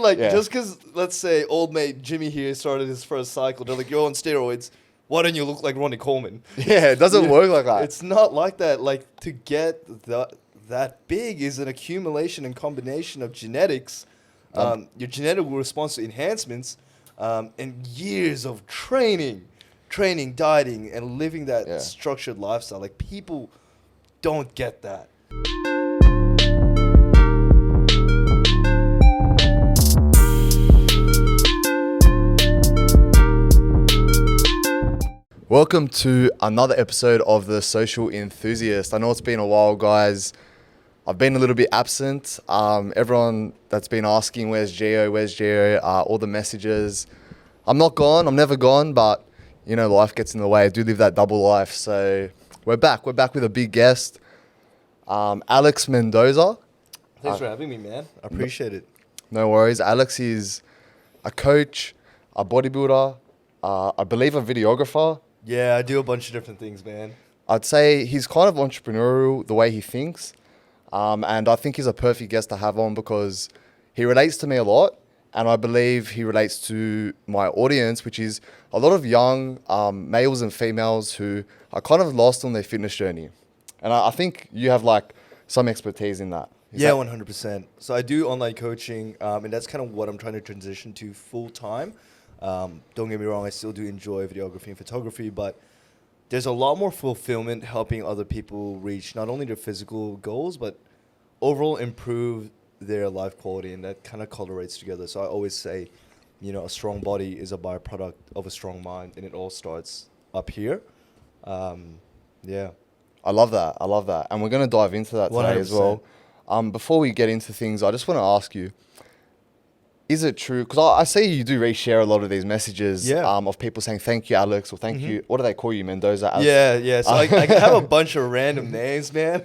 Like, just because, let's say, old mate Jimmy here started his first cycle, they're like, you're on steroids. Why don't you look like Ronnie Coleman? Yeah, it doesn't work like that. It's not like that. Like, to get that big is an accumulation and combination of genetics, your genetic response to enhancements, and years of training, dieting, and living that structured lifestyle. Like, people don't get that. Welcome to another episode of the Social Enthusiast. I know it's been a while, guys. I've been a little bit absent. Everyone that's been asking, where's Gio, all the messages. I'm not gone, I'm never gone, but you know, life gets in the way. I do live that double life. So we're back with a big guest, Alex Mendoza. Thanks for having me, man. I appreciate it. No worries. Alex is a coach, a bodybuilder, I believe a videographer. Yeah, I do a bunch of different things, man. I'd say he's kind of entrepreneurial the way he thinks. And I think he's a perfect guest to have on because he relates to me a lot. And I believe he relates to my audience, which is a lot of young males and females who are kind of lost on their fitness journey. And I think you have like some expertise in that. Is Yeah, that- 100%. So I do online coaching, and that's kind of what I'm trying to transition to full time. Don't get me wrong, I still do enjoy videography and photography, but there's a lot more fulfillment helping other people reach not only their physical goals, but overall improve their life quality, and that kind of correlates together. So I always say, you know, a strong body is a byproduct of a strong mind, and it all starts up here. Yeah. I love that. And we're going to dive into that today as well. Before we get into things, I just want to ask you, is it true? Because I see you do reshare a lot of these messages of people saying, thank you, Alex, or thank you. What do they call you, Mendoza? Alex? Yeah. So I have a bunch of random names, man.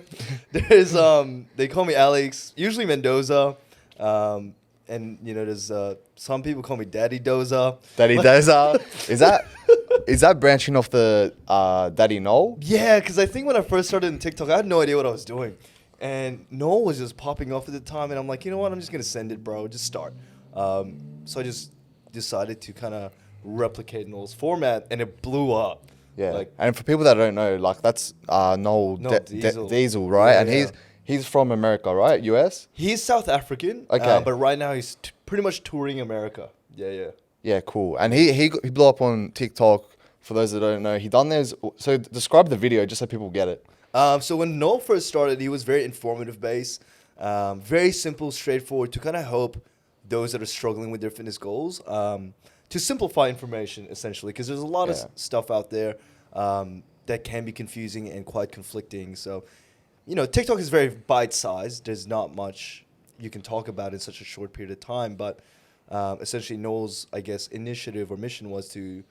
There's, they call me Alex, usually Mendoza. And, you know, there's some people call me Daddy Doza. Daddy Doza. Is that branching off the Daddy Noel? Yeah, because I think when I first started in TikTok, I had no idea what I was doing. And Noel was just popping off at the time. And I'm like, you know what? I'm just going to send it, bro. Just start. So I just decided to kind of replicate Noel's format, and it blew up. Yeah, like, and for people that don't know, like that's Noel Diesel, right? Yeah, and he's from America, right? US? He's South African, okay, but right now he's pretty much touring America. Yeah, cool. And he blew up on TikTok. For those that don't know, he done this. So describe the video just so people get it. So when Noel first started, he was very informative based, very simple, straightforward, to kind of help those that are struggling with their fitness goals, to simplify information, essentially, because there's a lot of stuff out there that can be confusing and quite conflicting. So, you know, TikTok is very bite-sized. There's not much you can talk about in such a short period of time. But essentially, Noel's, I guess, initiative or mission was to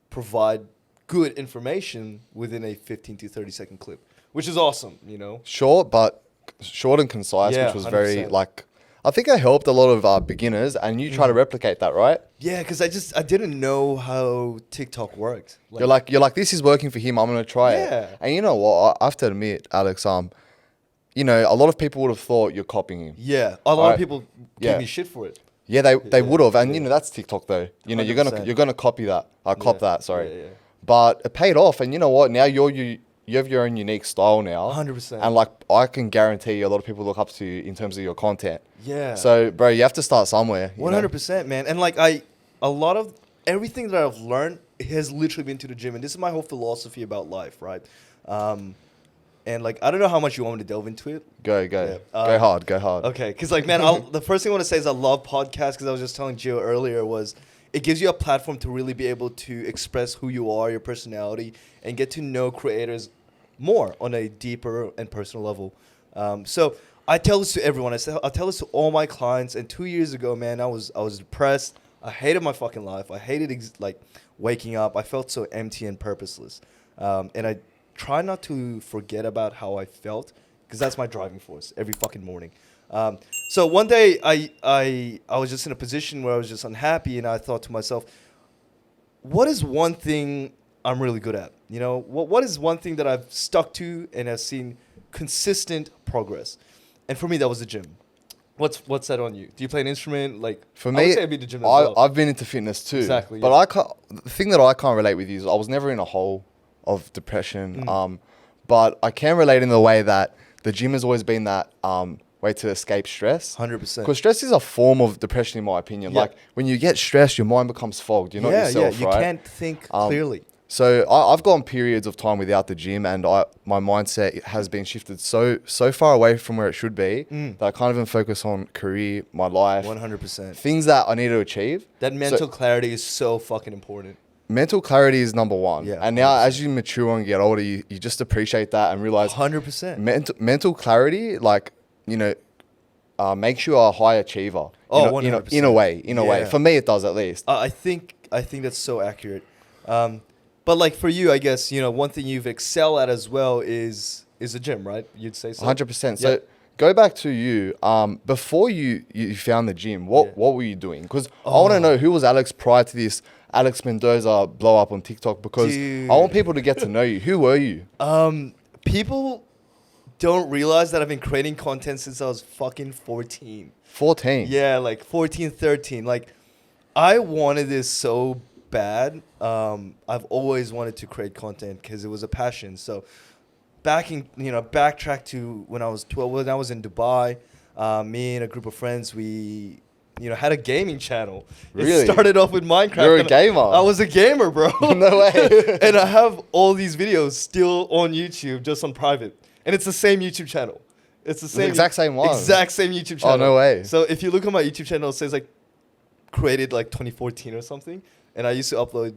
provide good information within a 15 to 30-second clip, which is awesome, you know? Short and concise, which was 100%. very, like... I think it helped a lot of beginners, and you try to replicate that, right? Yeah, because I didn't know how TikTok worked. You're like, this is working for him. I'm gonna try it. And you know what? I have to admit, Alex. You know, a lot of people would have thought you're copying him. Yeah, a lot of people gave me shit for it. Yeah, they would have, and you know that's TikTok though. You know, 100%. you're gonna copy that. Cop that. Sorry. Yeah. But it paid off, and you know what? Now you have your own unique style now. 100%. And like I can guarantee you, a lot of people look up to you in terms of your content. Yeah. So, bro, you have to start somewhere. 100%, man. And like a lot of everything that I've learned has literally been to the gym, and this is my whole philosophy about life, right? And like I don't know how much you want me to delve into it. Go. Yeah. Go hard. Okay, because like man, the first thing I want to say is I love podcasts, because I was just telling Gio earlier was it gives you a platform to really be able to express who you are, your personality, and get to know creators more on a deeper and personal level. So I tell this to everyone. I tell this to all my clients. And 2 years ago, man, I was depressed. I hated my fucking life. I hated like waking up. I felt so empty and purposeless. And I try not to forget about how I felt, because that's my driving force every fucking morning. So one day I was just in a position where I was just unhappy, and I thought to myself, what is one thing I'm really good at? You know, what is one thing that I've stuck to and have seen consistent progress? And for me, that was the gym. What's that on you? Do you play an instrument? Like For I me, would say I'd be the gym as well. I've been into fitness too. Exactly, But yeah. the thing that I can't relate with you is I was never in a hole of depression. But I can relate in the way that the gym has always been that way to escape stress. 100%. Because stress is a form of depression, in my opinion. Yeah. Like when you get stressed, your mind becomes fogged. You're not yourself, you right? can't think clearly. So I've gone periods of time without the gym, and my mindset has been shifted so far away from where it should be that I can't even focus on career, my life, 100%. things that I need to achieve. That mental clarity is so fucking important. Mental clarity is number one. Yeah, and now 100%. as you mature and get older, you just appreciate that and realize 100%. mental clarity, like, makes you a high achiever. Oh, 100%. In a way. Yeah. For me, it does at least. I think that's so accurate. But like for you, I guess, one thing you've excelled at as well is the gym, right? You'd say so. 100%. Yeah. So go back to you. Before you found the gym, what were you doing? Because I want to know who was Alex prior to this Alex Mendoza blow up on TikTok, because Dude. I want people to get to know you. Who were you? People don't realize that I've been creating content since I was fucking 14. 14. Yeah, like 14, 13. Like, I wanted this so bad. I've always wanted to create content because it was a passion. So, backtrack to when I was 12, when I was in Dubai, me and a group of friends, we, had a gaming channel. Really? It started off with Minecraft. You're a and gamer? I was a gamer, bro. No way. And I have all these videos still on YouTube, just on private. And it's the same YouTube channel. It's the same exact same one. Exact same YouTube channel. Oh, no way. So if you look on my YouTube channel, it says like created like 2014 or something. And I used to upload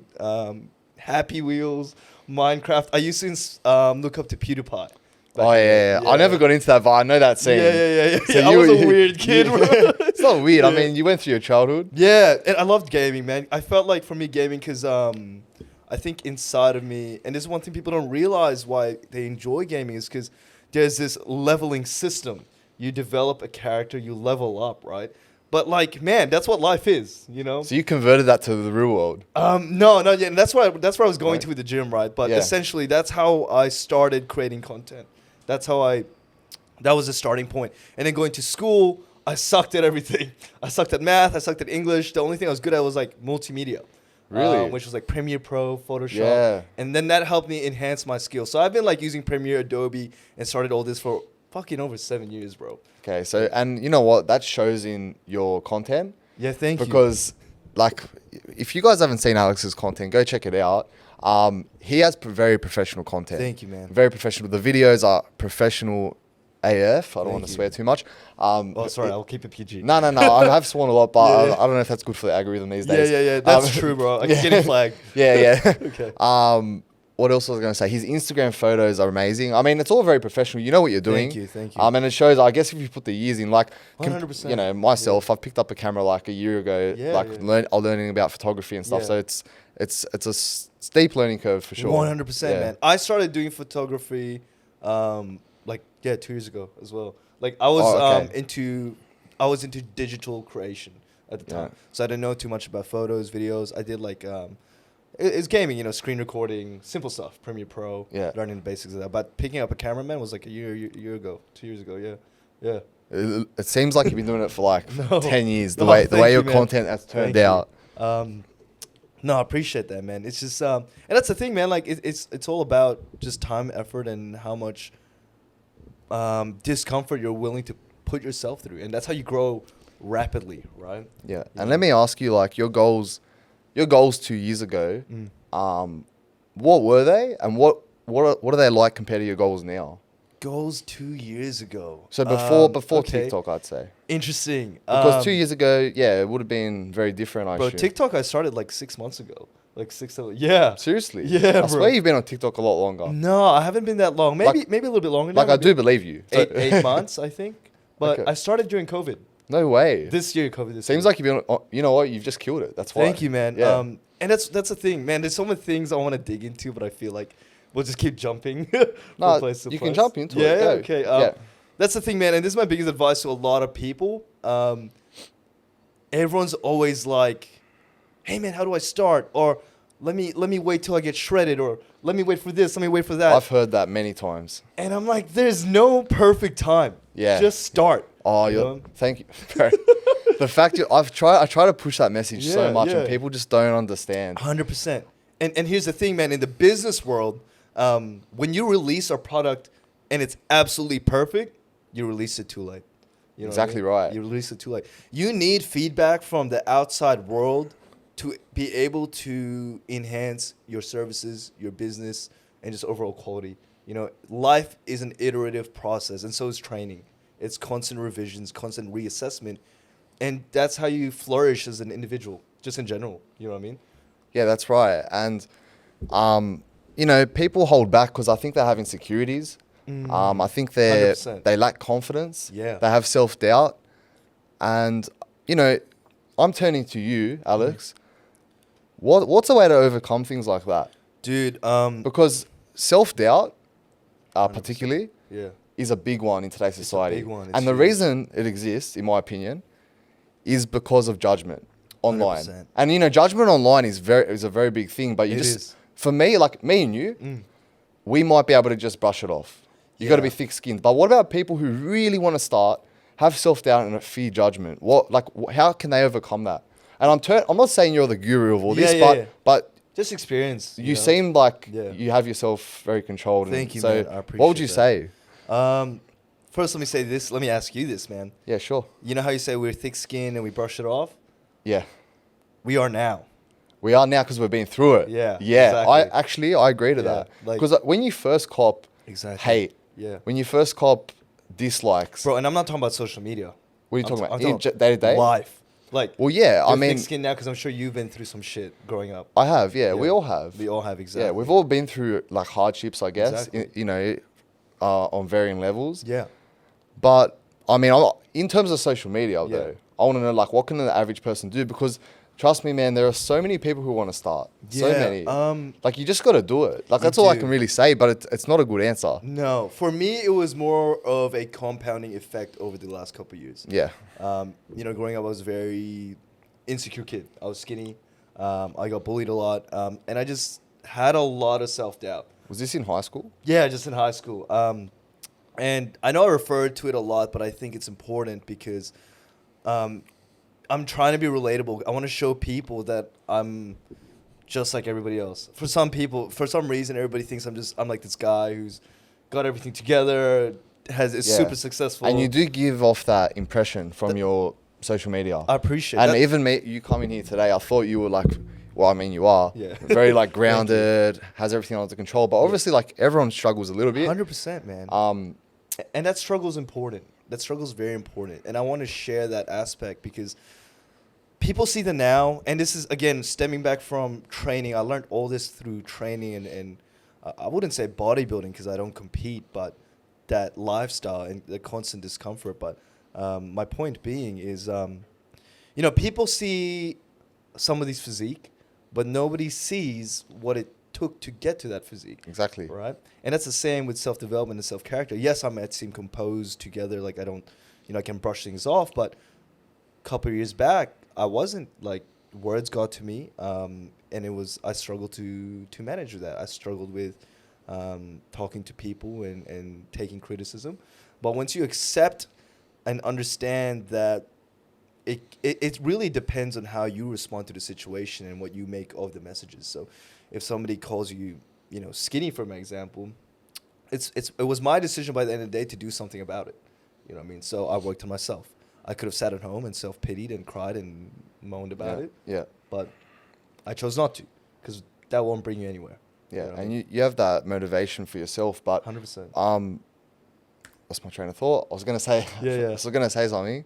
Happy Wheels, Minecraft. I used to look up to PewDiePie. Yeah. I never got into that, but I know that scene. Yeah. So I was a weird kid, bro. It's not weird. I Yeah. mean, you went through your childhood. Yeah, and I loved gaming, man. I felt like for me gaming, because I think inside of me, and this is one thing people don't realize why they enjoy gaming, is because there's this leveling system. You develop a character, you level up, right? But like, man, that's what life is, So you converted that to the real world. No, yeah, and that's where I was going Right. to with the gym, right? But Yeah. essentially, that's how I started creating content. That was the starting point. And then going to school, I sucked at everything. I sucked at math. I sucked at English. The only thing I was good at was like multimedia. Really? Which was like Premiere Pro, Photoshop. Yeah. And then that helped me enhance my skills. So I've been like using Premiere, Adobe, and started all this for fucking over 7 years, bro. Okay, so, and you know what? That shows in your content. Yeah, thank you. Because, like, if you guys haven't seen Alex's content, go check it out. He has very professional content. Thank you, man. Very professional. The videos are professional AF. I don't Thank want to you. swear too much. Oh, sorry, I'll keep it PG. No. I have sworn a lot, but Yeah. I don't know if that's good for the algorithm these days. Yeah. That's true, bro. I'm getting flagged. Yeah. Okay. What else was I going to say? His Instagram photos are amazing. I mean, it's all very professional. You know what you're doing. Thank you. And it shows, I guess, if you put the years in, like, 100%. myself, I've picked up a camera like a year ago, learning about photography and stuff. Yeah. So it's a steep learning curve for sure. 100%, Yeah. man. I started doing photography, 2 years ago as well. Like I was okay. into digital creation at the time, so I didn't know too much about photos, videos. I did like it's gaming, screen recording, simple stuff, Premiere Pro, learning the basics of that. But picking up a cameraman was like a year ago, 2 years ago, yeah. It seems like you've been doing it for like 10 years. The No, way thank your you, man. content has turned Thank you. out. No, I appreciate that, man. It's just and that's the thing, man. Like it's all about just time, effort, and how much discomfort you're willing to put yourself through, and that's how you grow rapidly, right? Yeah. And let me ask you, like, your goals 2 years ago, what were they, and what are they like compared to your goals now? Goals 2 years ago. So before okay. TikTok, I'd say. Interesting. Because 2 years ago, it would have been very different, I bro, assume. TikTok I started like 6 months ago. Like 6, 7. Yeah. Seriously? Yeah, I bro. swear you've been on TikTok a lot longer. No, I haven't been that long. Maybe a little bit longer now. Like, I do believe you. So- 8 months, I think. But Okay. I started during COVID. No way. This year, COVID. Seems like you've been, you know what, you've just killed it. That's why. Thank you, man. Yeah. And that's the thing, man. There's so many things I want to dig into, but I feel like we'll just keep jumping No, from place to you place. can jump into it. Yeah, Go. okay. Yeah. That's the thing, man. And this is my biggest advice to a lot of people. Everyone's always like, hey, man, how do I start? Or let me wait till I get shredded, or let me wait for this, let me wait for that. I've heard that many times. And I'm like, there's no perfect time. Yeah. Just start. Oh, thank you. Bro. The fact I try to push that message so much, and people just don't understand. 100%. And here's the thing, man. In the business world, when you release a product and it's absolutely perfect, you release it too late. You know Exactly what I mean? right. You release it too late. You need feedback from the outside world to be able to enhance your services, your business, and just overall quality. You know, life is an iterative process, and so is training. It's constant revisions, constant reassessment, and that's how you flourish as an individual, just in general. You know what I mean? Yeah, that's right. And, you know, people hold back because I think they have insecurities. I think 100%. they lack confidence. Yeah. They have self-doubt. And, you know, I'm turning to you, Alex. What's a way to overcome things like that? Dude, Because self-doubt, particularly, yeah. is a big one in today's society. big one. It's And the huge. reason it exists, in my opinion, is because of judgment online. 100%. And, you know, judgment online is a very big thing. But It is. for me, like me and you, we might be able to just brush it off. You got to Yeah. be thick-skinned. But what about people who really want to start, have self-doubt and fear judgment? How can they overcome that? And I'm not saying you're the guru of all this, but Just experience. you know? seem like Yeah. you have yourself very controlled. Thank you, so man. I what would appreciate you that. say? First, let me say this. Let me ask you this, man. Yeah, sure. You know how you say we're thick-skinned and we brush it off? Yeah. We are now. We are now because we've been through it. Yeah, Yeah. exactly. I agree to Yeah, that. like- Because when you first cop Exactly. hate, Yeah. when you first cop dislikes, Bro, and I'm not talking about social media. what are you talking about? I'm Day to day? Life. Like, Well, yeah. I you're mean, thick-skinned now because I'm sure you've been through some shit growing up. I have. Yeah, we all have. We all have, exactly. Yeah, we've all been through like hardships, I guess. Exactly. You know, on varying levels. Yeah. But I mean, in terms of social media, Yeah. though, I want to know like what can the average person do? Because trust me, man, there are so many people who want to start. So Yeah, many. Like you just got to do it. Like that's all I do. can really say. But it's not a good answer. No. For me, it was more of a compounding effect over the last couple of years. Yeah. You know, growing up, I was a very insecure kid. I was skinny. I got bullied a lot. And I just had a lot of self-doubt. Was this in high school? Yeah, just in high school. And I know I referred to it a lot, but I think it's important because I'm trying to be relatable. I want to show people that I'm just like everybody else. For some people, for some reason, everybody thinks I'm like this guy who's got everything together, is Yeah. super successful. And you do give off that impression from your social media. I appreciate And that. even me, you coming here today, I thought you were like, well, I mean, you are. Yeah. Very like grounded, has everything under control. But obviously, like everyone struggles a little bit. 100%, man. And that struggle is important. That struggle is very important. And I want to share that aspect because people see the now. And this is, again, stemming back from training. I learned all this through training and I wouldn't say bodybuilding because I don't compete, but that lifestyle and the constant discomfort. But my point being is, you know, people see some of these physique, but nobody sees what it took to get to that physique. Exactly. Right? And that's the same with self-development and self-character. Yes, I might seem composed together, like I don't, you know, I can brush things off, but a couple of years back, I wasn't, like, words got to me, and I struggled to manage that. I struggled with talking to people and taking criticism. But once you accept and understand that it really depends on how you respond to the situation and what you make of the messages. So if somebody calls you, you know, skinny, for example, it was my decision by the end of the day to do something about it. You know what I mean? So I worked on myself. I could have sat at home and self-pitied and cried and moaned about it. Yeah. But I chose not to because that won't bring you anywhere. Yeah. You know what I And mean? you have that motivation for yourself. But 100%. what's my train of thought? I was going to say, Yeah. I was going to say something.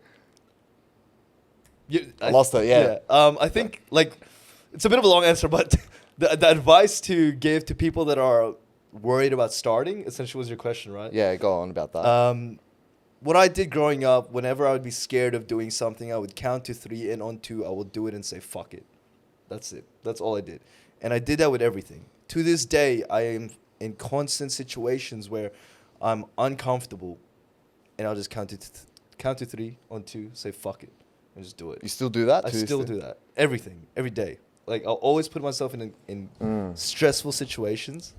I lost it, yeah. I think, like, it's a bit of a long answer, but the advice to give to people that are worried about starting, essentially was your question, right? Yeah, go on about that. What I did growing up, whenever I would be scared of doing something, I would count to 3, and on 2, I would do it and say, fuck it. That's it. That's all I did. And I did that with everything. To this day, I am in constant situations where I'm uncomfortable, and I'll just count to 3, on 2, say, fuck it, and just do it. You still do that? I to this still day? do that. Everything, every day. Like I'll always put myself in stressful situations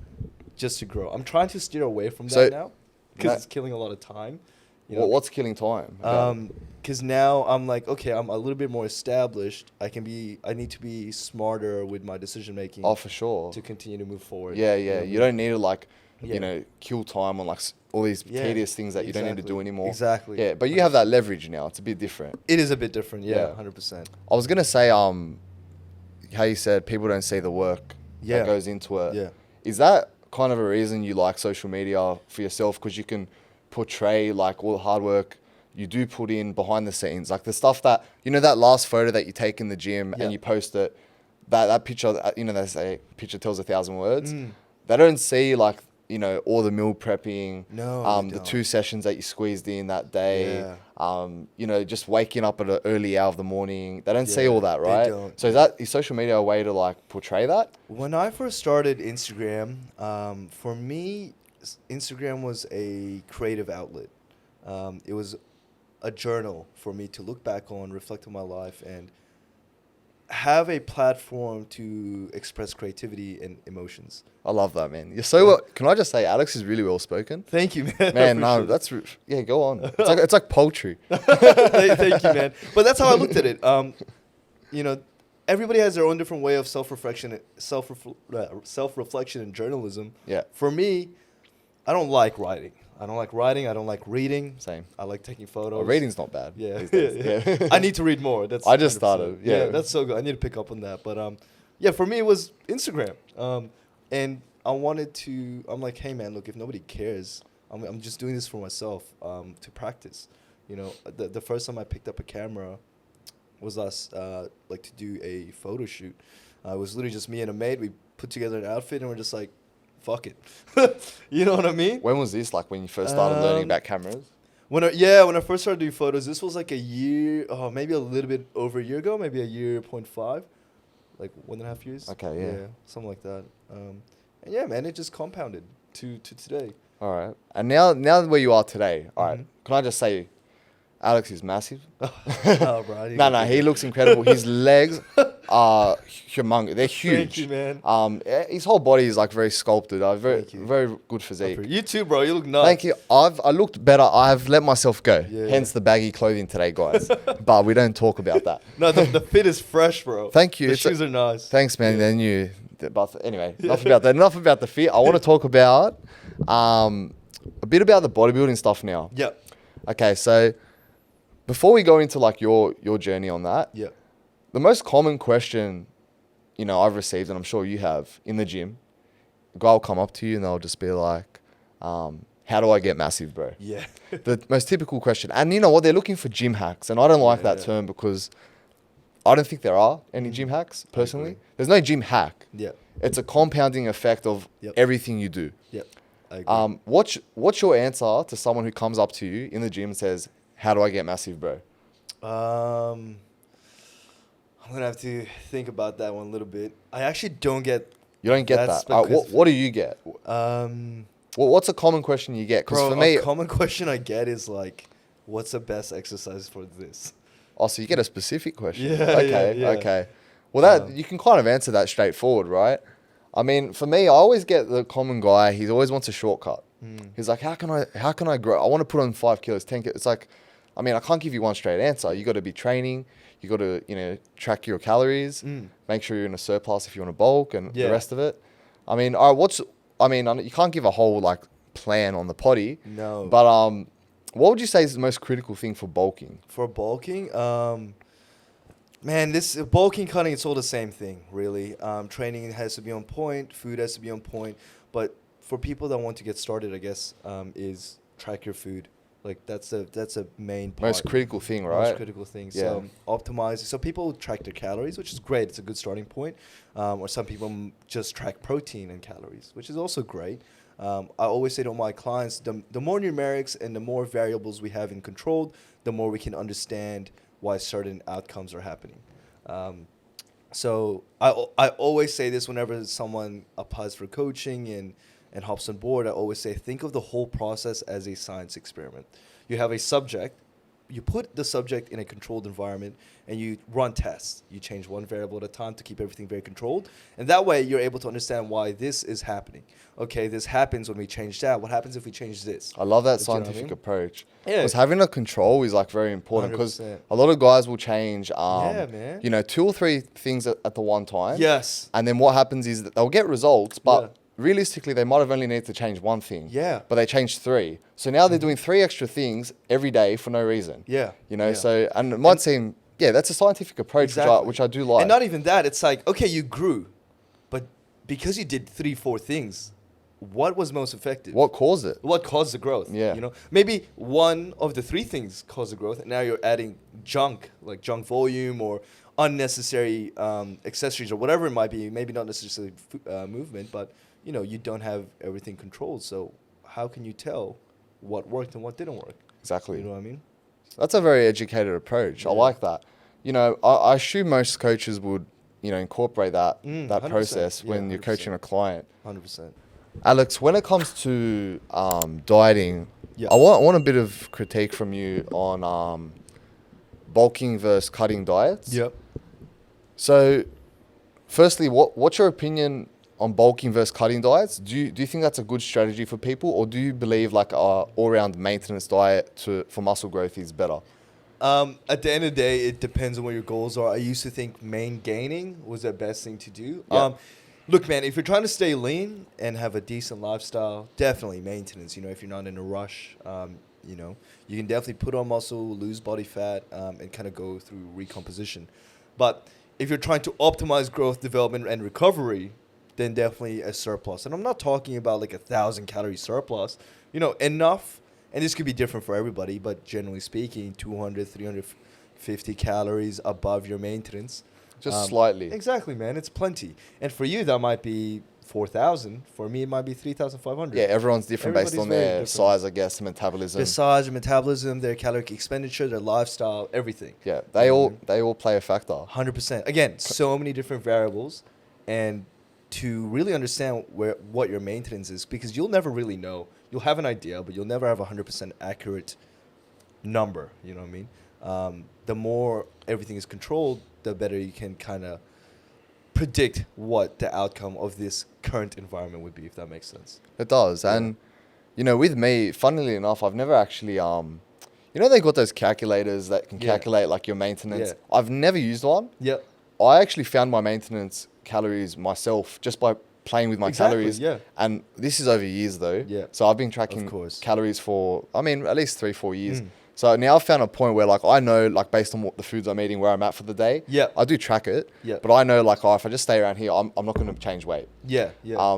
just to grow. I'm trying to steer away from that now because it's killing a lot of time. You know? What's killing time? Because now I'm like, okay, I'm a little bit more established. I need to be smarter with my decision making. Oh, for sure. To continue to move forward. Yeah. You don't need to like, kill time on like all these tedious things that you don't need to do anymore. Exactly. Yeah, but you have that leverage now. It's a bit different. It is a bit different. Yeah, 100%. I was gonna say, how you said people don't see the work that goes into it. Yeah. Is that kind of a reason you like social media for yourself? Because you can portray like all the hard work you do put in behind the scenes, like the stuff that that last photo that you take in the gym and you post it, that picture, they say picture tells 1,000 words. They don't see like all the meal prepping, the 2 sessions that you squeezed in that day, just waking up at an early hour of the morning. They don't see all that, right? They don't. So is social media a way to like portray that? When I first started Instagram, for me, Instagram was a creative outlet. It was a journal for me to look back on, reflect on my life, and have a platform to express creativity and emotions. I love that, man. You're so well. Can I just say, Alex is really well spoken. Thank you, man. Man, no, that's go on. It's like poultry. Thank you, man. But that's how I looked at it. Everybody has their own different way of self-reflection and journalism. Yeah. For me, I don't like writing. I don't like reading. Same. I like taking photos. Oh, reading's not bad. Yeah. I need to read more. I just started. Yeah. That's so good. I need to pick up on that. But for me, it was Instagram. And I'm like, hey, man, look, if nobody cares, I'm just doing this for myself to practice. The first time I picked up a camera was to do a photo shoot. It was literally just me and a mate. We put together an outfit and we're just like, fuck it. You know what I mean? When was this? Like when you first started learning about cameras? When I first started doing photos, this was like a year, maybe a little bit over a year ago, maybe a year 0.5, like 1.5 years. Okay, yeah. Something like that. And yeah, man, it just compounded to today. All right. And now where you are today, all right, can I just say, Alex is massive. Oh, bro. No, he looks incredible. His legs are humongous. They're huge. Thank you, man. His whole body is like very sculpted. Very good physique. You too, bro. You look nice. Thank you. I looked better. I've let myself go. Hence the baggy clothing today, guys. But we don't talk about that. No, the fit is fresh, bro. Thank you. The shoes are nice. Thanks, man. Then you. But anyway, enough about that. Enough about the fit. I want to talk about a bit about the bodybuilding stuff now. Yeah. Okay, so before we go into like your journey on that, the most common question, I've received, and I'm sure you have, in the gym, a guy will come up to you and they'll just be like, how do I get massive, bro? Yeah. The most typical question. And you know what? They're looking for gym hacks. And I don't like that term because I don't think there are any gym hacks, personally. There's no gym hack. Yeah. It's a compounding effect of everything you do. Yep. I agree. What's your answer to someone who comes up to you in the gym and says, how do I get massive, bro? I'm going to have to think about that one a little bit. I actually don't get... You don't get that? What do you get? What's a common question you get? Because for me, a common question I get is like, what's the best exercise for this? Oh, so you get a specific question. Yeah, okay. Well, you can kind of answer that straightforward, right? I mean, for me, I always get the common guy. He always wants a shortcut. He's like, how can I grow? I want to put on 5 kilos, 10 kilos. It's like, I mean, I can't give you one straight answer. You got to be training. You got to, track your calories. Make sure you're in a surplus if you want to bulk and the rest of it. I mean, you can't give a whole like plan on the potty. No. But what would you say is the most critical thing for bulking? For bulking, man, this bulking, cutting, it's all the same thing, really. Training has to be on point. Food has to be on point. But for people that want to get started, I guess, is track your food. Like that's a main part. Most critical thing, right? Most critical thing. Yeah. So optimize. So people track their calories, which is great. It's a good starting point. Or some people just track protein and calories, which is also great. I always say to my clients, the more numerics and the more variables we have in control, the more we can understand why certain outcomes are happening. So I always say this whenever someone applies for coaching and hops on board. I always say, think of the whole process as a science experiment. You have a subject, you put the subject in a controlled environment and you run tests. You change one variable at a time to keep everything very controlled. And that way you're able to understand why this is happening. Okay, this happens when we change that. What happens if we change this? I love that Do you know what I scientific mean? approach. Yeah. Because having a control is like very important, because 100%. a lot of guys will change, Yeah, man. you know, 2 or 3 things at the one time. Yes. And then what happens is that they'll get results, but Yeah. realistically, they might have only needed to change one thing. Yeah. But they changed 3. So now they're doing 3 extra things every day for no reason. Yeah. You know, Yeah. so, and it might seem, yeah, that's a scientific approach, Exactly. which I do like. And not even that. It's like, okay, you grew, but because you did 3, 4 things, what was most effective? What caused it? What caused the growth? Yeah. You know, maybe one of the 3 things caused the growth, and now you're adding junk, like junk volume or unnecessary accessories or whatever it might be. Maybe not necessarily movement, but you know, you don't have everything controlled. So how can you tell what worked and what didn't work? Exactly. You know what I mean? That's a very educated approach. I Yeah. like that. You know, I assume most coaches would, you know, incorporate that 100%. process Yeah, when you're 100%. coaching a client. 100%. Alex, when it comes to dieting, Yeah. I want a bit of critique from you on bulking versus cutting diets. Yep. So, firstly, what's your opinion on bulking versus cutting diets? Do you think that's a good strategy for people, or do you believe like a all-round maintenance diet for muscle growth is better? At the end of the day, it depends on what your goals are. I used to think main gaining was the best thing to do. Yeah. Look, man, if you're trying to stay lean and have a decent lifestyle, definitely maintenance. You know, if you're not in a rush, you know, you can definitely put on muscle, lose body fat, and kind of go through recomposition. But if you're trying to optimize growth, development, and recovery, then definitely a surplus. And I'm not talking about like 1,000 calorie surplus. You know, enough. And this could be different for everybody, but generally speaking, 200, 350 calories above your maintenance. Just slightly. Exactly, man. It's plenty. And for you, that might be 4,000. For me, it might be 3,500. Yeah, everyone's different based on Everybody's very their different. size, I guess, and metabolism. Their size, metabolism, their caloric expenditure, their lifestyle, everything. Yeah, they all play a factor. 100%. Again, so many different variables. And to really understand what your maintenance is, because you'll never really know. You'll have an idea, but you'll never have a 100% accurate number. You know what I mean? The more everything is controlled, the better you can kind of predict what the outcome of this current environment would be, if that makes sense. It does. Yeah. And, you know, with me, funnily enough, I've never actually, you know, they got those calculators that can Yeah. calculate like your maintenance. Yeah. I've never used one. Yep. I actually found my maintenance calories myself just by playing with my Exactly, calories. yeah. And this is over years though. Yeah. So I've been tracking Of course. calories for, I mean, at least 3-4 years. Mm. So now I've found a point where like I know like based on what the foods I'm eating, where I'm at for the day. Yeah. I do track it. Yeah. But I know like, oh, if I just stay around here, I'm not going to change weight. Yeah. Yeah.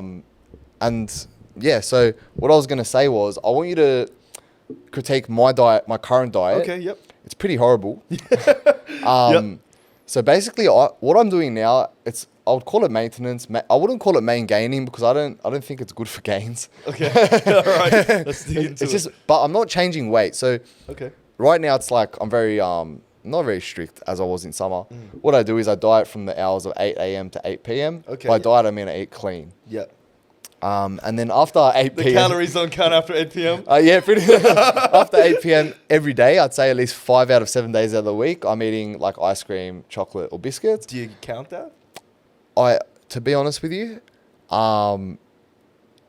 And yeah, so what I was going to say was I want you to critique my diet, my current diet. Okay. Yep. It's pretty horrible. So basically, what I'm doing now, I would call it maintenance. I wouldn't call it main gaining because I don't think it's good for gains. Okay. All right. Let's dig into It's it. just, but I'm not changing weight. So Okay. right now it's like I'm very not very strict as I was in summer. What I do is I diet from the hours of 8 a.m. to 8 p.m. Okay. By diet I mean I eat clean. Yeah. And then after 8 The p.m. calories don't count after 8 p.m. Yeah, pretty. After 8 p.m. every day, I'd say at least 5 out of 7 days out of the week, I'm eating like ice cream, chocolate, or biscuits. Do you count that? To be honest with you, I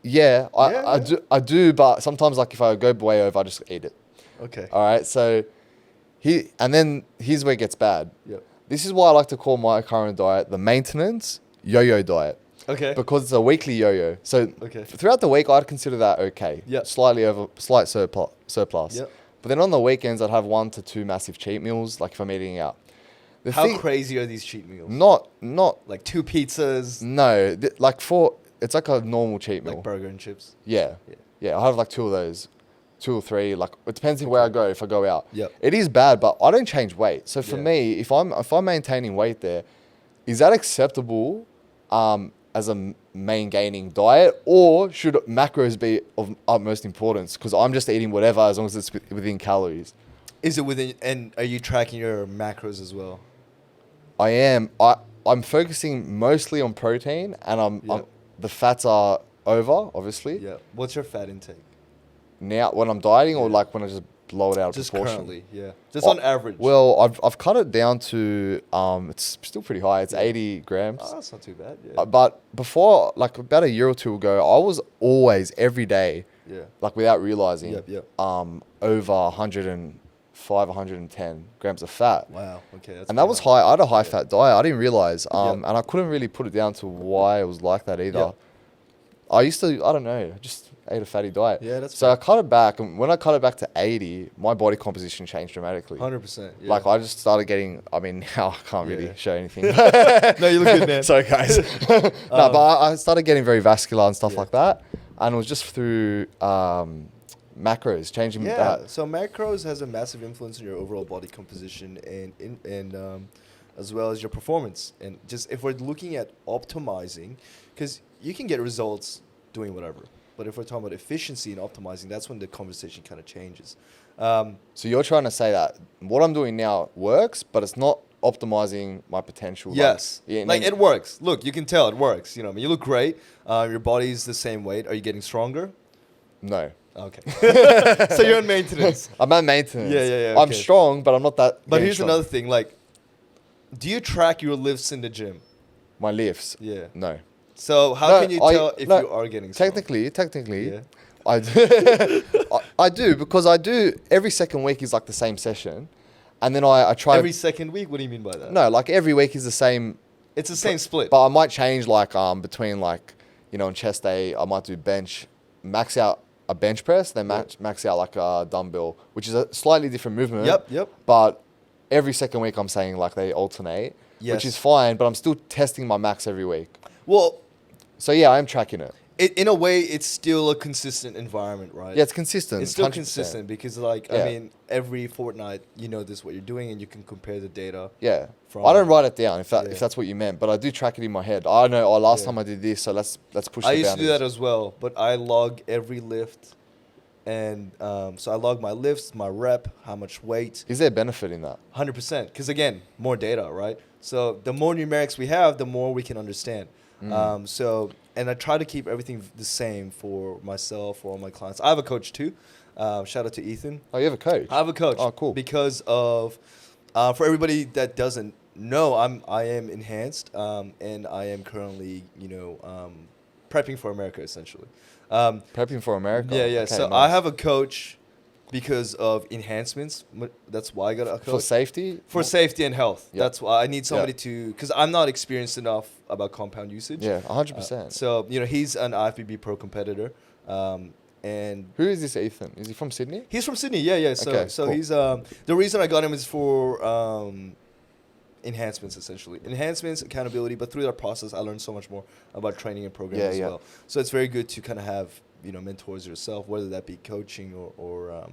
Yeah. I do, but sometimes like if I go way over, I just eat it. Okay. All right, so then here's where it gets bad. Yep. This is why I like to call my current diet the maintenance yo-yo diet. Okay. Because it's a weekly yo-yo. So Okay. throughout the week, I'd consider that okay. Yep. Slight surplus. Yep. But then on the weekends, I'd have 1 to 2 massive cheat meals, like if I'm eating out. How crazy are these cheat meals? Not Like 2 pizzas, no. It's like a normal cheat meal. like burger and chips. Yeah. Yeah. Yeah. I have like 2 of those, 2 or 3. Like it depends on where I go. If I go out, Yep. it is bad, but I don't change weight. So for Yeah. me, if I'm maintaining weight there, is that acceptable? As a main gaining diet, or should macros be of utmost importance? Because I'm just eating whatever as long as it's within calories. Is it within, and are you tracking your macros as well? I am. I'm focusing mostly on protein, and Yep. the fats are over, obviously. Yeah. What's your fat intake? Now, when I'm dieting, or Yeah. like when I just blow it out of Just proportion. currently, yeah. Just on average. Well, I've cut it down to it's still pretty high. It's 80 grams. Oh, that's not too bad. Yeah. But before, like about a year or two ago, I was always every day, Yeah. like without realizing, Yep. over 105, 110 grams of fat. Wow. Okay. That's And that pretty was high. high. I had a high fat diet. I didn't realize. Yep. And I couldn't really put it down to why it was like that either. Yep. I used to, I don't know, just ate a fatty diet. Yeah, that's so fair. I cut it back. And when I cut it back to 80, my body composition changed dramatically. 100%. Yeah. Like I just started getting, I mean, now I can't really Yeah. show anything. No, you look good, man. Sorry, guys. No, but I started getting very vascular and stuff Yeah. like that. And it was just through macros, changing Yeah, that. so macros has a massive influence on your overall body composition and as well as your performance. And just if we're looking at optimizing, because you can get results doing whatever, but if we're talking about efficiency and optimizing, that's when the conversation kind of changes. So you're trying to say that what I'm doing now works, but it's not optimizing my potential. Yes, Like it works. Look, you can tell it works. You know, I mean, you look great. Your body's the same weight. Are you getting stronger? No. Okay. So you're on maintenance. I'm at maintenance. Yeah, I'm okay. strong, but I'm not that. But getting here's strong. another thing. Like, do you track your lifts in the gym? My lifts. Yeah. No. So how No, can you tell if you are getting strong? Technically, Yeah. I do. I do because I do every second week is like the same session, and then I try Every second week? What do you mean by that? No, like every week is the same, It's the same split. but I might change like between like on chest day I might do bench, max out a bench press, then max out like a dumbbell, which is a slightly different movement. Yep. But every second week I'm saying like they alternate, Yes. which is fine. But I'm still testing my max every week. Well, So yeah, I am tracking it. in a way, it's still a consistent environment, right? Yeah, it's consistent. It's still 100%. consistent because, like, Yeah. I mean, every fortnight, you know this what you're doing, and you can compare the data. Yeah. From- I don't write it down if Yeah. that's what you meant, but I do track it in my head. I know. Oh, last Yeah. time I did this, so let's push. I the used to do that boundaries. as well, but I log every lift, and so I log my lifts, my rep, how much weight. Is there benefit in that? 100%. Because again, more data, right? So the more numerics we have, the more we can understand. And I try to keep everything the same for myself, for all my clients. I have a coach too. Shout out to Ethan. Oh, you have a coach. I have a coach. Oh, cool. Because of, for everybody that doesn't know, I am enhanced, and I am currently, prepping for America essentially. Prepping for America. Yeah. Okay, So nice. I have a coach because of enhancements. That's why I got a coach. For safety. For safety and health. Yeah. That's why I need somebody Yeah. to, because I'm not experienced enough about compound usage. Yeah, 100%. So, he's an IFBB pro competitor. And Who is this Ethan? Is he from Sydney? he's from Sydney. Yeah. So, Okay, so cool. he's, the reason I got him is for enhancements, essentially. Enhancements, accountability, but through that process, I learned so much more about training and programming as well. So it's very good to kind of have, mentors yourself, whether that be coaching or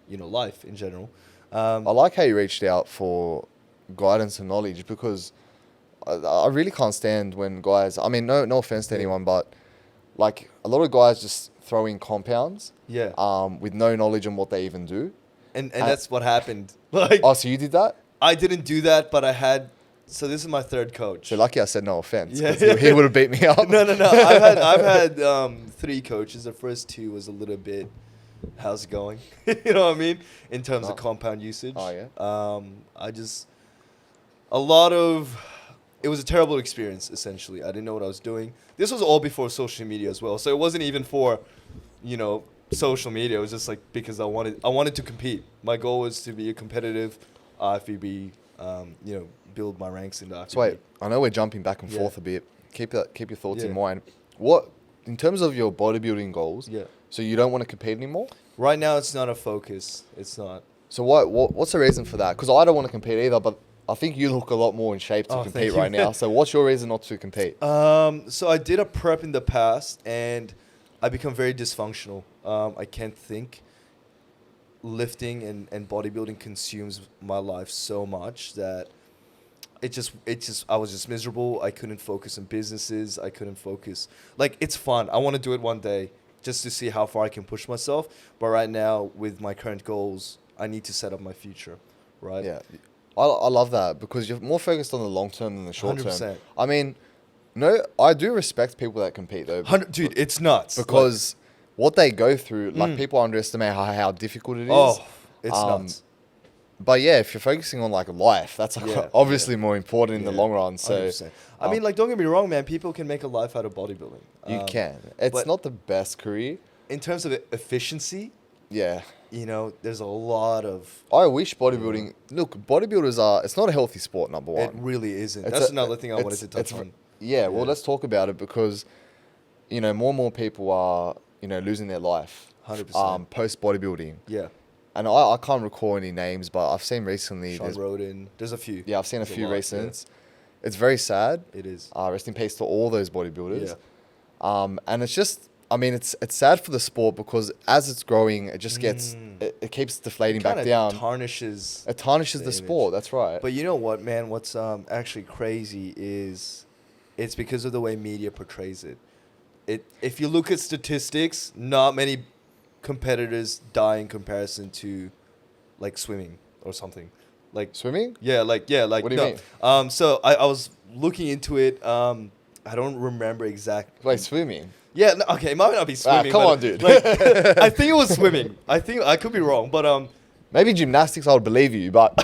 life in general. I like how you reached out for guidance and knowledge because I really can't stand when guys. I mean, no offense to anyone, but like a lot of guys just throw in compounds. Yeah. With no knowledge on what they even do. And that's what happened. Like, Oh, so you did that? I didn't do that, but I had. So this is my third coach. So lucky I said no offense. Yeah. 'Cause he would have beat me up. No. I've had 3 coaches. The first 2 was a little bit. How's it going? You know what I mean? In terms of compound usage. Oh, yeah. It was a terrible experience. Essentially, I didn't know what I was doing. This was all before social media as well. So it wasn't even for, social media. It was just like because I wanted to compete. My goal was to be a competitive IFBB. Build my ranks in the IFBB. So wait, I know we're jumping back and Yeah. forth a bit. Keep your thoughts in Yeah. mind. What, in terms of your bodybuilding goals? Yeah. So you don't want to compete anymore? Right now, it's not a focus. It's not. So what's the reason for that? Because I don't want to compete either, but I think you look a lot more in shape to Oh, compete thank right you. now. So what's your reason not to compete? So I did a prep in the past, and I become very dysfunctional. I can't think. Lifting and bodybuilding consumes my life so much that I was just miserable. I couldn't focus on businesses. I couldn't focus. Like, it's fun. I want to do it one day just to see how far I can push myself. But right now, with my current goals, I need to set up my future, right? Yeah. I love that because you're more focused on the long term than the short 100%. term. I mean, no, I do respect people that compete though. Dude, it's nuts. Because what they go through, like people underestimate how difficult it is. Oh, it's nuts. But yeah, if you're focusing on like life, that's obviously more important in the long run. So 100%. I mean, like, don't get me wrong, man. People can make a life out of bodybuilding. you can. It's not the best career. In terms of efficiency, Yeah. you know, there's a lot of... I wish bodybuilding... Look, bodybuilders are... It's not a healthy sport, number one. It really isn't. It's That's another thing I wanted to touch on. Yeah, well, let's talk about it because, you know, more and more people are, you know, losing their life. 100%. Post bodybuilding. Yeah. And I can't recall any names, but I've seen recently... Sean Roden. There's a few. Yeah, I've seen a few lot, recent. Yeah. It's very sad. It is. Rest in peace to all those bodybuilders. Yeah. And it's just... I mean, it's sad for the sport because as it's growing, it just gets... It keeps deflating back down. It tarnishes the sport, that's right. But you know what, man? What's actually crazy is it's because of the way media portrays it. If you look at statistics, not many competitors die in comparison to like swimming or something. Like swimming? Yeah, like what do you mean? So I was looking into it. I don't remember exactly. Wait, swimming? Yeah, no, okay, it might not be swimming. Come on, dude. Like, I think it was swimming. I could be wrong, but maybe gymnastics, I would believe you, but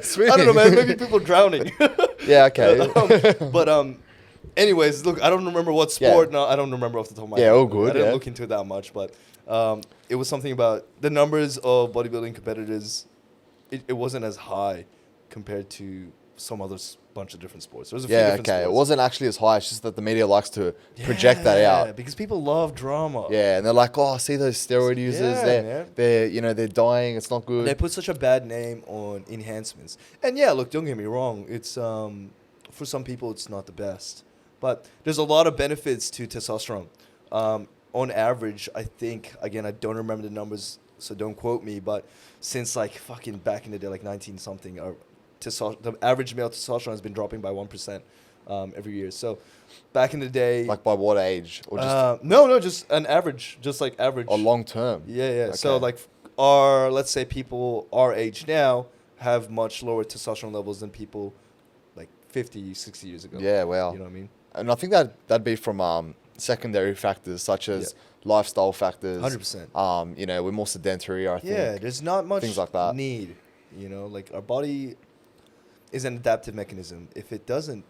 swimming. I don't know, man. Maybe people drowning. Yeah, okay. Anyways, look, I don't remember what sport. No, I don't remember off the top of my head. Yeah, all good. I didn't look into it that much, but it was something about the numbers of bodybuilding competitors. It wasn't as high compared to some other bunch of different sports. There was a few different sports. It wasn't actually as high. It's just that the media likes to project that out. Because people love drama. Yeah, and they're like, oh, see those steroid users? They're dying. It's not good. They put such a bad name on enhancements. And yeah, look, don't get me wrong. It's for some people, it's not the best. But there's a lot of benefits to testosterone. On average, I think, again, I don't remember the numbers, so don't quote me, but since like fucking back in the day, like 19-something, the average male testosterone has been dropping by 1% every year. So back in the day... Like by what age? Or just no, just an average. Just like average. Or long term? Yeah. Okay. So like let's say people our age now have much lower testosterone levels than people like 50, 60 years ago. Yeah, well. You know what I mean? And I think that'd be from secondary factors such as lifestyle factors. 100%. You know, we're more sedentary, I think. Yeah, there's not much things like that. need. You know, like our body is an adaptive mechanism. If it doesn't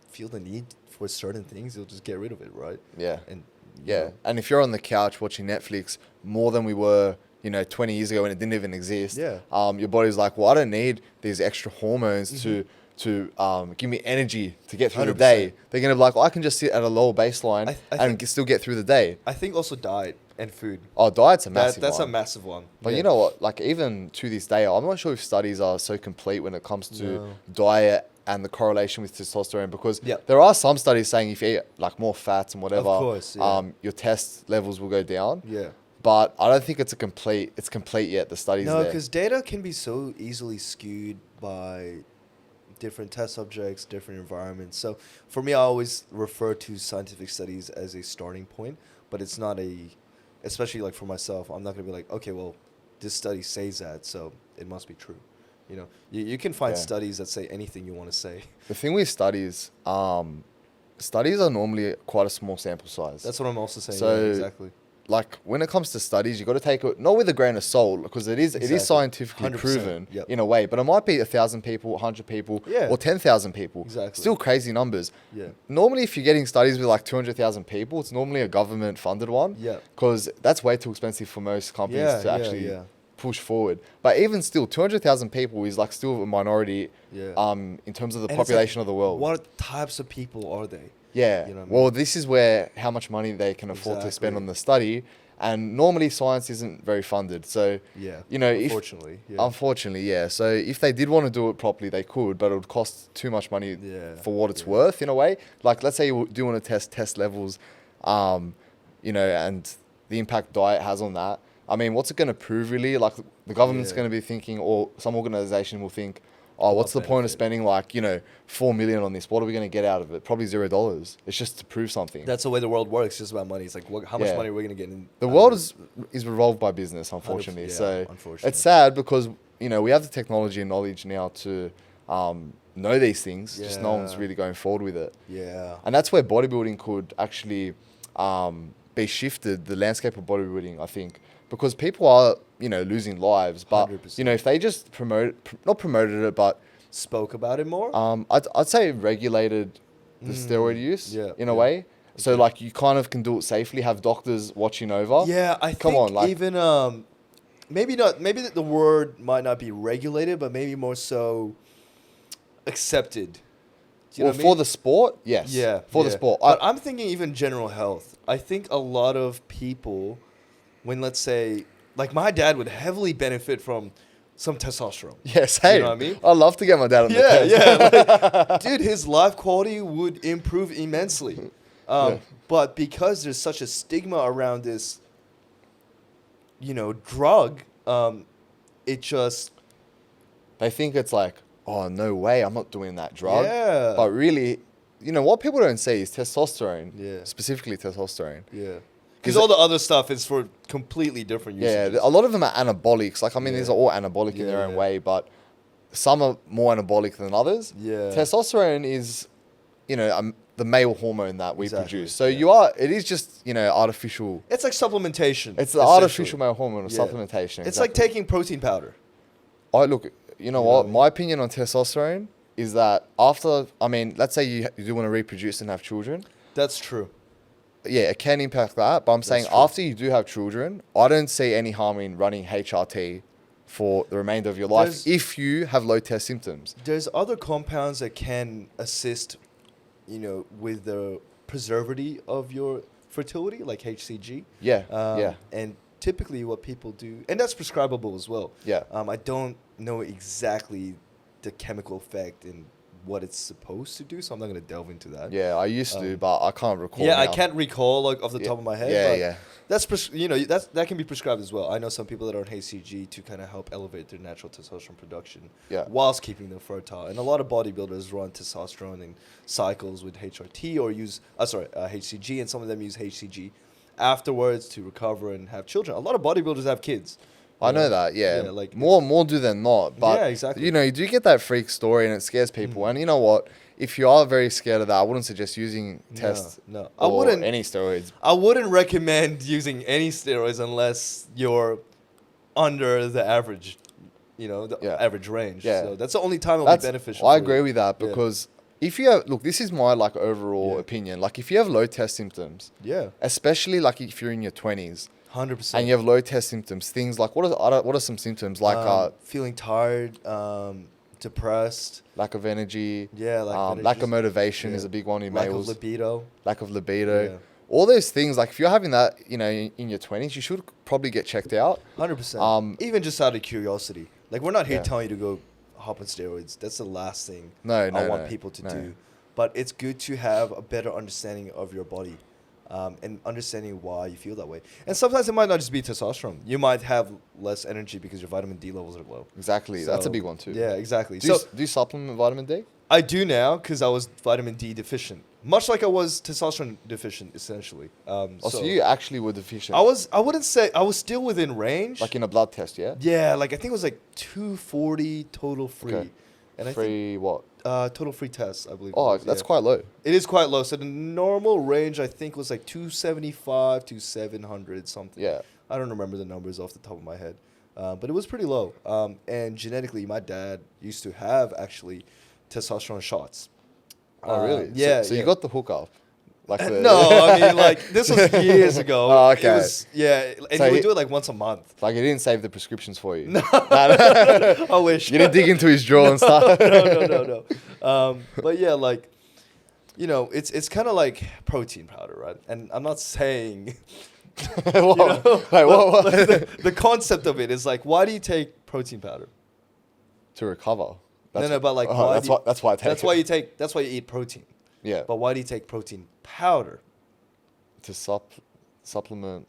feel the need for certain things, it'll just get rid of it, right? Yeah. And know. And if you're on the couch watching Netflix more than we were, 20 years ago when it didn't even exist, your body's like, well, I don't need these extra hormones to give me energy to get through 100%. The day. They're going to be like, I can just sit at a lower baseline and still get through the day. I think also diet and food. Oh, diet's a massive one. That's a massive one. But you know what? Like, even to this day, I'm not sure if studies are so complete when it comes to diet and the correlation with testosterone, because there are some studies saying if you eat like more fats and whatever, of course, your test levels will go down. Yeah. But I don't think it's complete yet, the studies there. No, because data can be so easily skewed by different test subjects, different environments. So for me, I always refer to scientific studies as a starting point, but it's not especially like for myself, I'm not going to be like, okay, well, this study says that, so it must be true. You know, you can find studies that say anything you want to say. The thing with studies are normally quite a small sample size. That's what I'm also saying. So, exactly. Like, when it comes to studies, you got to take it not with a grain of salt, because it is scientifically proven in a way, but it might be 1,000 people, 100 people, or 10,000 people. Exactly. Still crazy numbers. Yeah. Normally, if you're getting studies with like 200,000 people, it's normally a government-funded one. Yeah. Because that's way too expensive for most companies to actually push forward. But even still, 200,000 people is like still a minority in terms of the population of the world. What types of people are they? Yeah. You know what I mean? Well, this is where how much money they can afford to spend on the study. And normally science isn't very funded. So, unfortunately, So if they did want to do it properly, they could, but it would cost too much money for what it's worth in a way. Like, let's say you do want to test levels, and the impact diet has on that. I mean, what's it going to prove really? Like, the government's going to be thinking, or some organization will think, oh, what's the point of spending like, 4 million on this? What are we going to get out of it? Probably $0. It's just to prove something. That's the way the world works. It's just about money. It's like, how much money are we going to get in? The world is revolved by business, unfortunately. So unfortunately. It's sad because, we have the technology and knowledge now to know these things. Just no one's really going forward with it. Yeah. And that's where bodybuilding could actually be shifted, the landscape of bodybuilding, I think, because people are, losing lives. But, 100%. if they just not promoted it, but Spoke about it more. I'd say regulated the steroid use in a way. So like you kind of can do it safely, have doctors watching over. Yeah, I think even maybe not. Maybe the word might not be regulated, but maybe more so accepted. Do you know what I mean? For the sport, yes. Yeah, For the sport. But I'm thinking even general health. I think a lot of people, when let's say, like my dad would heavily benefit from some testosterone. Yes, hey. You know what I mean? I'd love to get my dad on the test. Yeah. Like, dude, his life quality would improve immensely. But because there's such a stigma around this, drug, it just... They think it's like, oh, no way, I'm not doing that drug. Yeah. But really, what people don't say is testosterone. Yeah. Specifically testosterone. Yeah. Because all the other stuff is for completely different usages. Yeah, a lot of them are anabolics. Like, these are all anabolic in their own way, but some are more anabolic than others. Yeah. Testosterone is, the male hormone that we produce. So it is just, artificial. It's like supplementation. It's the artificial male hormone of supplementation. It's like taking protein powder. Look, what? My opinion on testosterone is that after, let's say you do want to reproduce and have children. That's true. Yeah, it can impact that. But I'm saying after you do have children, I don't see any harm in running HRT for the remainder of your life if you have low test symptoms. There's other compounds that can assist, with the preservability of your fertility, like HCG. Yeah, And typically what people do, and that's prescribable as well. Yeah. I don't know exactly the chemical effect and what it's supposed to do, so I'm not going to delve into that. Yeah, I used to, but I can't recall. Yeah, now. I can't recall off the top of my head. Yeah. That's that can be prescribed as well. I know some people that are on HCG to kind of help elevate their natural testosterone production, whilst keeping them fertile. And a lot of bodybuilders run testosterone in cycles with HRT or use HCG, and some of them use HCG afterwards to recover and have children. A lot of bodybuilders have kids. I know that, yeah. Like more do than not. But, yeah, exactly. You do get that freak story and it scares people. And you know what? If you are very scared of that, I wouldn't suggest using tests I wouldn't any steroids. I wouldn't recommend using any steroids unless you're under the average, average range. Yeah. So that's the only time it'll be beneficial. I agree with that because if you have, this is my overall opinion. Like if you have low test symptoms, especially like if you're in your 20s, 100%. and you have low test symptoms, things like what are some symptoms like feeling tired, depressed, lack of energy, lack of motivation is a big one in males. Lack of libido. All those things, like if you're having that, in your 20s, you should probably get checked out. 100%. Even just out of curiosity. Like we're not here telling you to go hop on steroids. That's the last thing I want people to do. But it's good to have a better understanding of your body. And understanding why you feel that way. And sometimes it might not just be testosterone. You might have less energy because your vitamin D levels are low. Exactly. That's a big one too. Yeah, exactly. Do you supplement vitamin D? I do now because I was vitamin D deficient. Much like I was testosterone deficient, essentially. So you actually were deficient? I wouldn't say, I was still within range. Like in a blood test, yeah? Yeah, like I think it was like 240 total free. Okay. And free what? Total free tests, I believe. Oh, that's quite low. It is quite low. So the normal range, I think, was like 275 to 700 something. Yeah. I don't remember the numbers off the top of my head. But it was pretty low. And genetically, my dad used to have actually testosterone shots. Oh, really? Yeah. So you got the hookup? No, I mean, like, this was years ago. Oh, okay. It was, and So he would do it like once a month. Like, he didn't save the prescriptions for you? No. I wish. You didn't dig into his drawer and stuff? No. But yeah, like, it's kind of like protein powder, right? And I'm not saying... What? The concept of it is like, why do you take protein powder? To recover. But like, that's why you eat protein. Yeah. But why do you take protein powder? To supplement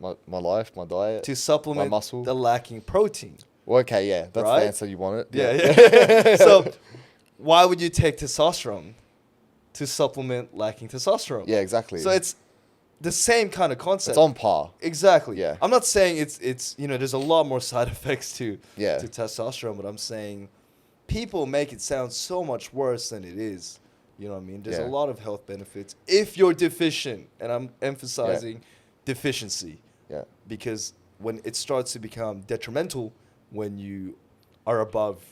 my life, my diet, to supplement my muscle, the lacking protein. Well, okay, yeah, that's the answer you wanted. Yeah. So, why would you take testosterone to supplement lacking testosterone? Yeah, exactly. So it's the same kind of concept. It's on par. Exactly. Yeah. I'm not saying it's there's a lot more side effects to testosterone, but I'm saying people make it sound so much worse than it is. You know what I mean? There's a lot of health benefits if you're deficient, and I'm emphasizing deficiency. Yeah. Because when it starts to become detrimental when you are above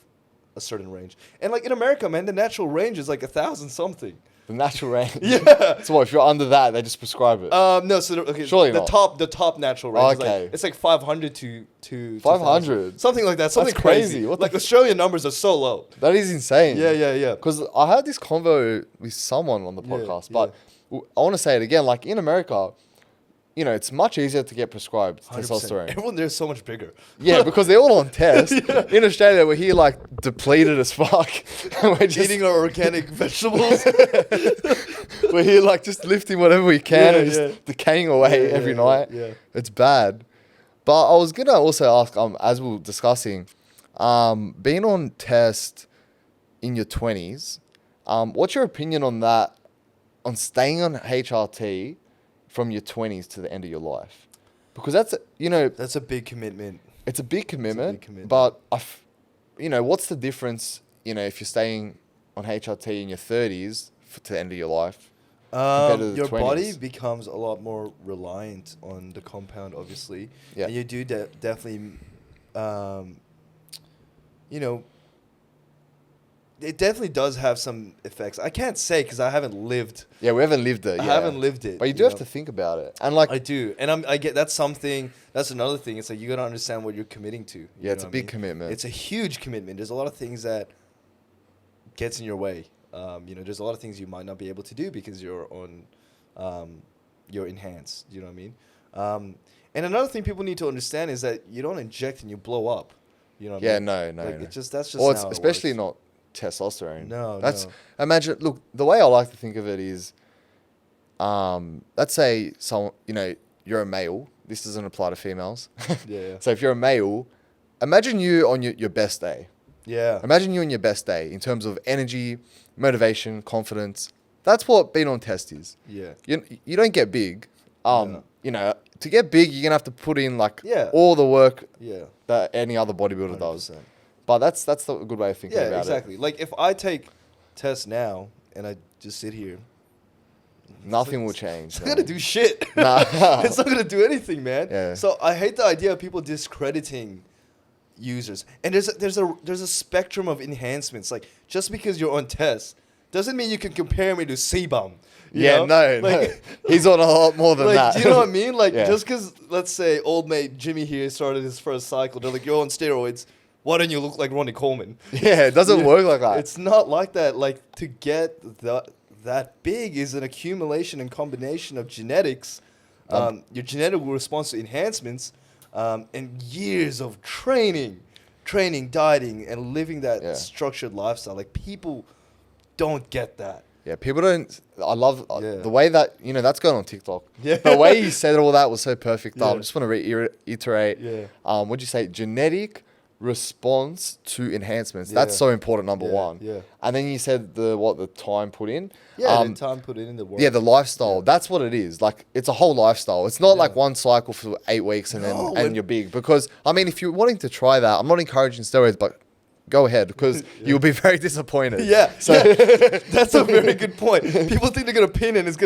a certain range. And like in America, man, the natural range is like 1,000 something. The natural range. Yeah. So what, if you're under that, they just prescribe it? No, so okay, Surely the not. top natural range Okay. it's like 500 to 500? something like that. Something That's crazy. crazy. What Like the Australian numbers are so low. That is insane. Yeah. Because I had this convo with someone on the podcast, but I want to say it again. Like in America, you know, it's much easier to get prescribed 100%. testosterone. Everyone there's so much bigger. Yeah, because they're all on test. In Australia, we're here like depleted as fuck. And we're just Eating our organic vegetables. we're here like just lifting whatever we can and just decaying away every night. Yeah. It's bad. But I was gonna also ask, as we were discussing, being on test in your 20s, what's your opinion on that? On staying on HRT from your 20s to the end of your life, because that's That's a big commitment. it's a big commitment. commitment. But what's the difference? If you're staying on HRT in your 30s to the end of your life, compared to the Your 20s. body becomes a lot more reliant on the compound, obviously. Yeah. And you do definitely, it definitely does have some effects. I can't say because I haven't lived. Yeah, we haven't lived it. I yeah. haven't lived it. But you do have to think about it, and like I do, and I get that's something. That's another thing. It's like you gotta understand what you're committing to. Yeah, it's a big commitment. It's a huge commitment. There's a lot of things that gets in your way. There's a lot of things you might not be able to do because you're on, you're enhanced. You know what I mean? And another thing people need to understand is that you don't inject and you blow up. You know what I mean? no. Like no. that's just Or it's how it especially works. not testosterone. No, That's no. imagine. Look, the way I like to think of it is, let's say you're a male. This doesn't apply to females. Yeah. So if you're a male, imagine you on your best day. Yeah. Imagine you on your best day in terms of energy, motivation, confidence. That's what being on test is. Yeah. You don't get big. To get big, you're gonna have to put in all the work Yeah. that any other bodybuilder does. 100%. But that's the good way of thinking Yeah, about exactly. Like if I take tests now and I just sit here, it. Nothing will change. it's not gonna do shit. Nah. It's not gonna do anything, man. Yeah. So I hate the idea of people discrediting users. And there's a spectrum of enhancements. Like just because you're on tests doesn't mean you can compare me to C-Bum. Yeah, no. He's on a lot more than that. Do you know what I mean? Like Yeah. just because let's say old mate Jimmy here started his first cycle, they're like, you're on steroids. Why don't you look like Ronnie Coleman? Yeah, it doesn't work like that. It's not like that. Like to get that big is an accumulation and combination of genetics, your genetic response to enhancements, and years of training, dieting, and living that structured lifestyle. Like people don't get that. Yeah, people don't. I love Yeah. the way that that's going on TikTok. Yeah. The way you said all that was so perfect. I Yeah. just want to reiterate. Yeah. What'd you say? Genetic response to enhancements. Yeah. That's so important. Number Yeah, one. yeah. And then you said the time put in. Yeah, the time put it in the work. Yeah, the lifestyle. That's what it is. Like it's a whole lifestyle. It's not like one cycle for 8 weeks and No, then you're big. Because I mean, if you're wanting to try that, I'm not encouraging steroids, but go ahead because you'll be very disappointed. Yeah, So that's a very good point. People think they're gonna pin and it's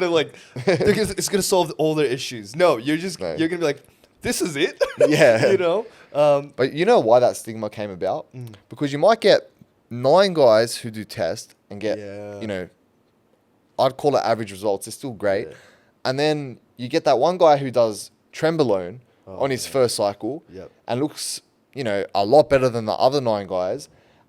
gonna solve all their issues. No, you're gonna be like, this is it. Yeah. But you know why that stigma came about? Because you might get 9 guys who do test and get, I'd call it average results. It's still great. Yeah. And then you get that one guy who does Trenbolone on his first cycle and looks, a lot better than the other 9 guys.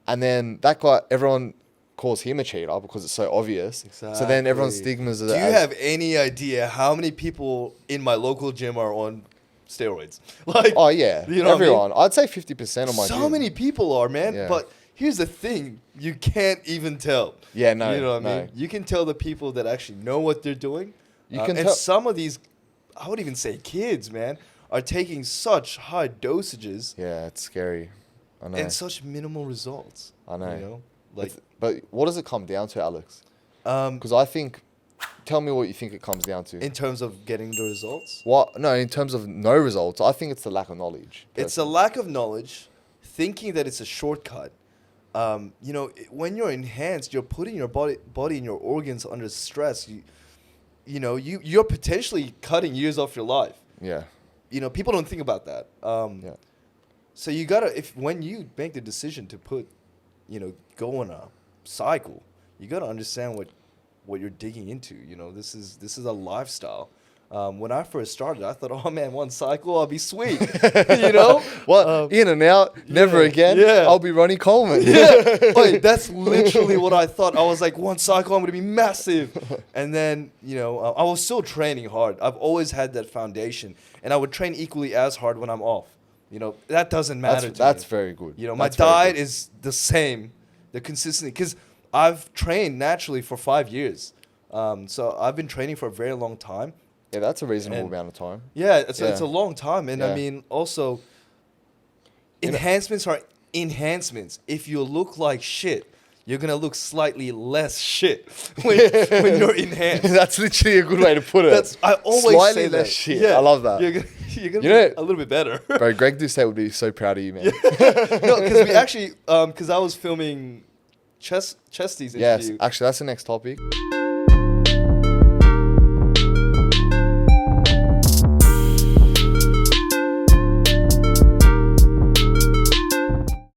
And then that guy, everyone calls him a cheater because it's so obvious. Exactly. So then everyone's stigmas are. Do you have any idea how many people in my local gym are on steroids? Like, Oh yeah, you know what I mean? everyone. I'd say 50% of my so gym. many people are, man. Yeah. But here's the thing: you can't even tell. Yeah, no, You know what I no. mean? You can tell the people that actually know what they're doing. You can and tell- some of these, I would even say kids, man, are taking such high dosages Yeah, it's scary. I know. and such minimal results. I know. You know? Like, But what does it come down to, Alex? um, Because I think, tell me what you think it comes down to. in terms of getting the results, What? No, in terms of no results, I think it's the lack of knowledge. it's a lack of knowledge, thinking that it's a shortcut. When you're enhanced, you're putting your body and your organs under stress. You're potentially cutting years off your life. Yeah. You know, people don't think about that. Yeah. So you gotta, when you make the decision to go on a cycle, you gotta understand what you're digging into. You know, this is a lifestyle. When I first started, I thought, oh man, one cycle, I'll be sweet. You know? What? In and out, never again. Yeah. I'll be Ronnie Coleman. Yeah. Like, that's literally what I thought. I was like, one cycle, I'm going to be massive. And then, I was still training hard. I've always had that foundation. And I would train equally as hard when I'm off. You know, that doesn't matter to me. That's very good. You know, my diet is the same, the consistency. Because I've trained naturally for 5 years. So I've been training for a very long time. Yeah, that's a reasonable amount of time. Yeah, it's a long time. And I mean, also, enhancements are enhancements. If you look like shit, you're going to look slightly less shit when you're enhanced. That's literally a good way to put it. I always slightly say less that. shit. Yeah, I love that. You're gonna be a little bit better. Bro, Greg Doucette would be so proud of you, man. No, because we actually, because I was filming Chesty's interview. Yes, actually, that's the next topic.